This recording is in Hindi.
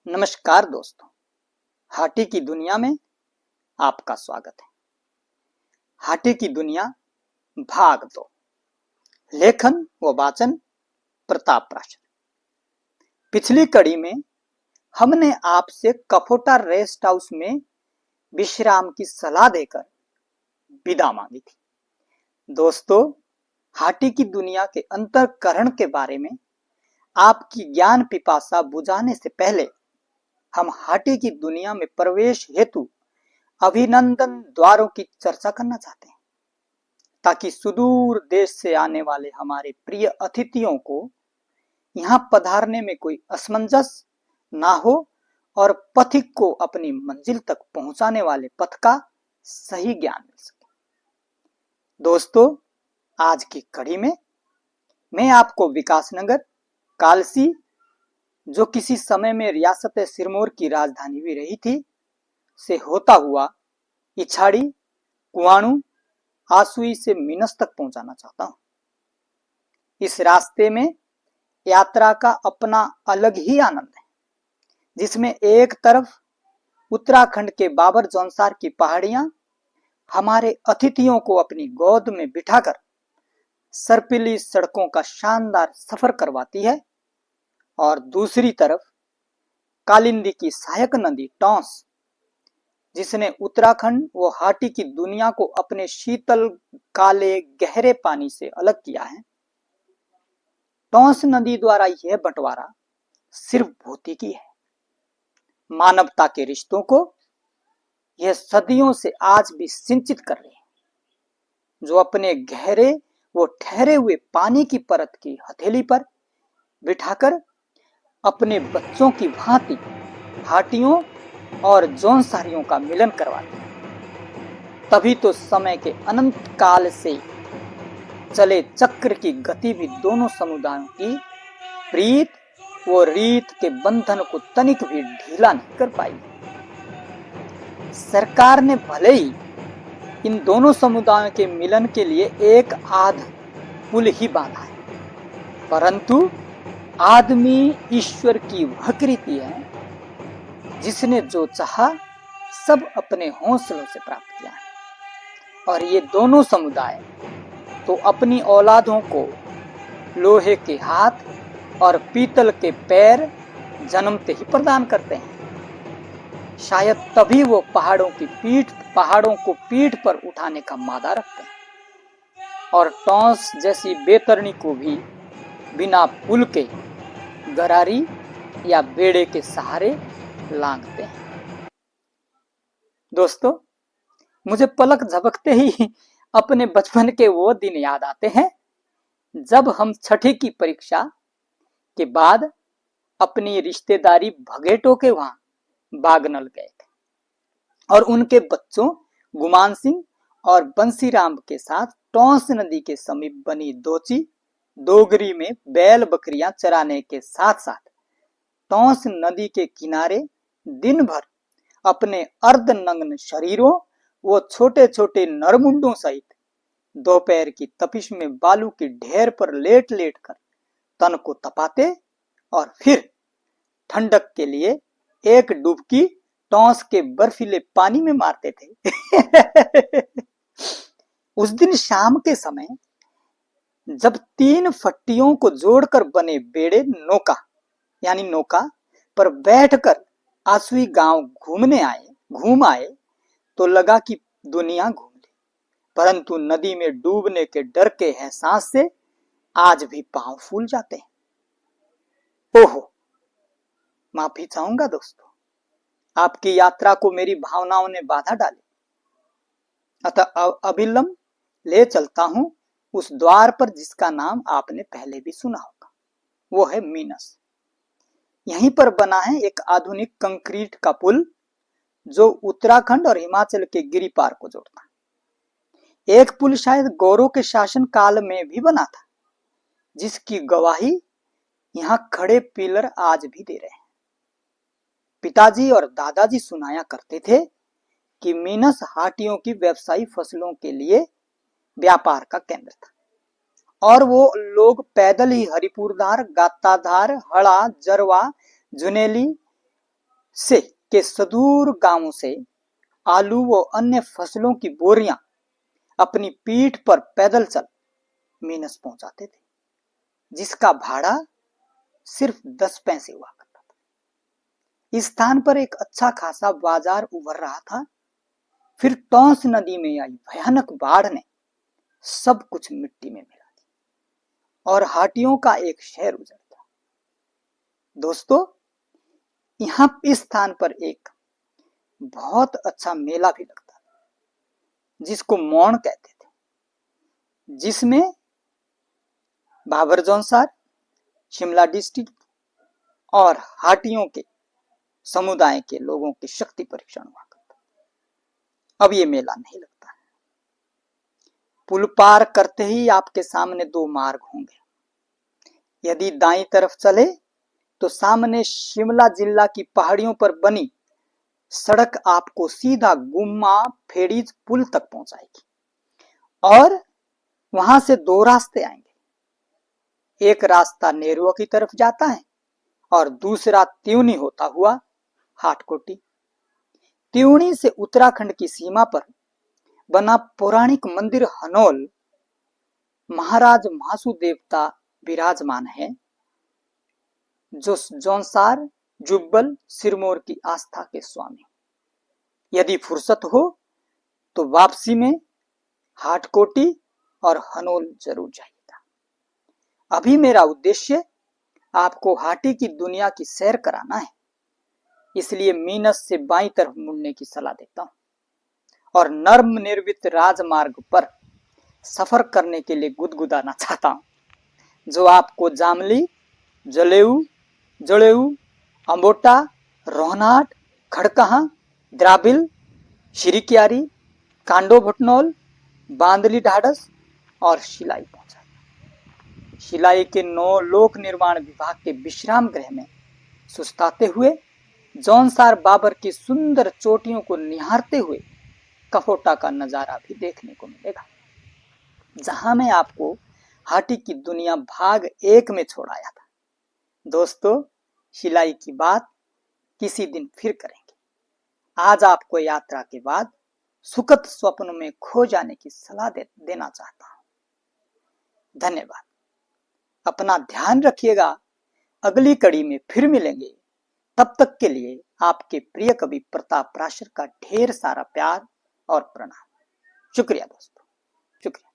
नमस्कार दोस्तों, हाटी की दुनिया में आपका स्वागत है। हाटी की दुनिया भाग 2। लेखन व वाचन प्रताप प्राचर। पिछली कड़ी में हमने आपसे कफोटा रेस्ट हाउस में विश्राम की सलाह देकर विदा मांगी थी। दोस्तों, हाटी की दुनिया के अंतःकरण के बारे में आपकी ज्ञान पिपासा बुझाने से पहले हम हाटी की दुनिया में प्रवेश हेतु अभिनंदन द्वारों की चर्चा करना चाहते हैं, ताकि सुदूर देश से आने वाले हमारे प्रिय अतिथियों को यहाँ पधारने में कोई असमंजस ना हो और पथिक को अपनी मंजिल तक पहुंचाने वाले पथ का सही ज्ञान मिल सके। दोस्तों, आज की कड़ी में मैं आपको विकासनगर, कालसी, जो किसी समय में रियासत सिरमौर की राजधानी भी रही थी, से होता हुआ इछाड़ी, कुआणु, आसुई से मीनस तक पहुंचाना चाहता हूं। इस रास्ते में यात्रा का अपना अलग ही आनंद है, जिसमें एक तरफ उत्तराखंड के बाबर जौनसार की पहाड़ियां हमारे अतिथियों को अपनी गोद में बिठाकर सर्पिली सड़कों का शानदार सफर करवाती है, और दूसरी तरफ कालिंदी की सहायक नदी टॉन्स, जिसने उत्तराखंड व हाटी की दुनिया को अपने शीतल काले गहरे पानी से अलग किया है। टॉन्स नदी द्वारा यह बंटवारा सिर्फ भौतिकी है। मानवता के रिश्तों को यह सदियों से आज भी सिंचित कर रहे हैं, जो अपने गहरे व ठहरे हुए पानी की परत की हथेली पर बिठाकर अपने बच्चों की भांति हाटियों और जौनसारियों का मिलन करवाते हैं। तभी तो समय के अनंत काल से चले चक्र की गति भी दोनों समुदायों की प्रीत व रीत के बंधन को तनिक भी ढीला नहीं कर पाई। सरकार ने भले ही इन दोनों समुदायों के मिलन के लिए एक आध पुल ही बांधा है, परंतु आदमी ईश्वर की वह कृति है जिसने जो चाहा सब अपने हौसलों से प्राप्त किया है। और ये दोनों समुदाय तो अपनी औलादों को लोहे के हाथ और पीतल के पैर जन्मते ही प्रदान करते हैं। शायद तभी वो पहाड़ों को पीठ पर उठाने का मादा रखते हैं, और टॉन्स जैसी बेतरनी को भी बिना पुल के गरारी या बेड़े के सहारे लांघते हैं। दोस्तों, मुझे पलक झपकते ही अपने बचपन के वो दिन याद आते हैं जब हम छठी की परीक्षा के बाद अपनी रिश्तेदारी भगेटों के वहां बागनल गए थे और उनके बच्चों गुमान सिंह और बंसीराम के साथ टॉन्स नदी के समीप बनी दोगरी में बैल बकरियां चराने के साथ साथ टॉन्स नदी के किनारे दिन भर अपने अर्धनग्न शरीरों व छोटे छोटे नरमुंडों सहित दोपहर की तपिश में बालू की ढेर पर लेट लेट कर तन को तपाते और फिर ठंडक के लिए एक डुबकी टॉन्स के बर्फीले पानी में मारते थे। उस दिन शाम के समय जब 3 फट्टियों को जोड़कर बने बेड़े नौका पर बैठकर आसुई गांव घूम आए तो लगा कि दुनिया घूम ली, परंतु नदी में डूबने के डर के एहसास से आज भी पांव फूल जाते हैं। ओहो, माफी चाहूंगा दोस्तों, आपकी यात्रा को मेरी भावनाओं ने बाधा डाली, अतः अविलंब ले चलता हूं उस द्वार पर जिसका नाम आपने पहले भी सुना होगा। वो है मीनस। यहीं पर बना है एक आधुनिक कंक्रीट का पुल जो उत्तराखंड और हिमाचल के गिरिपार को जोड़ता है। एक पुल शायद गौरों के शासन काल में भी बना था, जिसकी गवाही यहां खड़े पिलर आज भी दे रहे हैं। पिताजी और दादाजी सुनाया करते थे कि मीनस हाटियों की व्यवसायी फसलों के लिए व्यापार का केंद्र था, और वो लोग पैदल ही हरिपुरधार, गाताधार, हड़ा, जरवा, जुनेली से के सुदूर गांवों से आलू व अन्य फसलों की बोरियां अपनी पीठ पर पैदल चल मीनस पहुंचाते थे, जिसका भाड़ा सिर्फ 10 पैसे हुआ करता था। इस स्थान पर एक अच्छा खासा बाजार उभर रहा था। फिर टॉन्स नदी में आई भयानक बाढ़ ने सब कुछ मिट्टी में मिला दिया और हाटियों का एक शहर उजड़ गया। दोस्तों, यहाँ इस स्थान पर एक बहुत अच्छा मेला भी लगता था, जिसको मौन कहते थे, जिसमें बाबर जौनसार, शिमला डिस्ट्रिक्ट और हाटियों के समुदाय के लोगों की शक्ति परीक्षण हुआ करता। अब ये मेला नहीं लगता है। पुल पार करते ही आपके सामने 2 मार्ग होंगे। यदि दाईं तरफ चले तो सामने शिमला जिला की पहाड़ियों पर बनी सड़क आपको सीधा गुम्मा फेड़ीज पुल तक पहुंचाएगी और वहां से 2 रास्ते आएंगे। एक रास्ता नेरुआ की तरफ जाता है और दूसरा त्यूनी होता हुआ हाटकोटी। त्यूनी से उत्तराखंड की सीमा पर बना पौराणिक मंदिर हनोल महाराज महासु देवता विराजमान है, जो जौनसार जुब्बल सिरमौर की आस्था के स्वामी। यदि फुर्सत हो तो वापसी में हाटकोटी और हनोल जरूर जाइएगा। अभी मेरा उद्देश्य आपको हाटी की दुनिया की सैर कराना है, इसलिए मीनस से बाईं तरफ मुड़ने की सलाह देता हूं और नर्म निर्मित राजमार्ग पर सफर करने के लिए गुदगुदाना चाहता हूं, जो आपको जामली, जलेऊ, जड़ेऊ, अंबोटा, रोहनाट, खड़कहा, द्राबिल, श्रीक्यारी, कांडो भटनौल, बांदली ढाढ़स और शिलाई पहुंचा। शिलाई के 9 लोक निर्माण विभाग के विश्राम गृह में सुस्ताते हुए जौनसार बाबर की सुंदर चोटियों को निहारते हुए कफोटा का नजारा भी देखने को मिलेगा, जहां मैं आपको हाटी की दुनिया भाग 1 में छोड़ आया था। दोस्तों, शिलाई की बात किसी दिन फिर करेंगे। आज आपको यात्रा के बाद सुखद स्वप्न में खो जाने की सलाह देना चाहता हूं। धन्यवाद। अपना ध्यान रखिएगा। अगली कड़ी में फिर मिलेंगे। तब तक के लिए आपके प्रिय कवि प्रताप राशर का ढेर सारा प्यार और प्रणाम। शुक्रिया दोस्तों, शुक्रिया।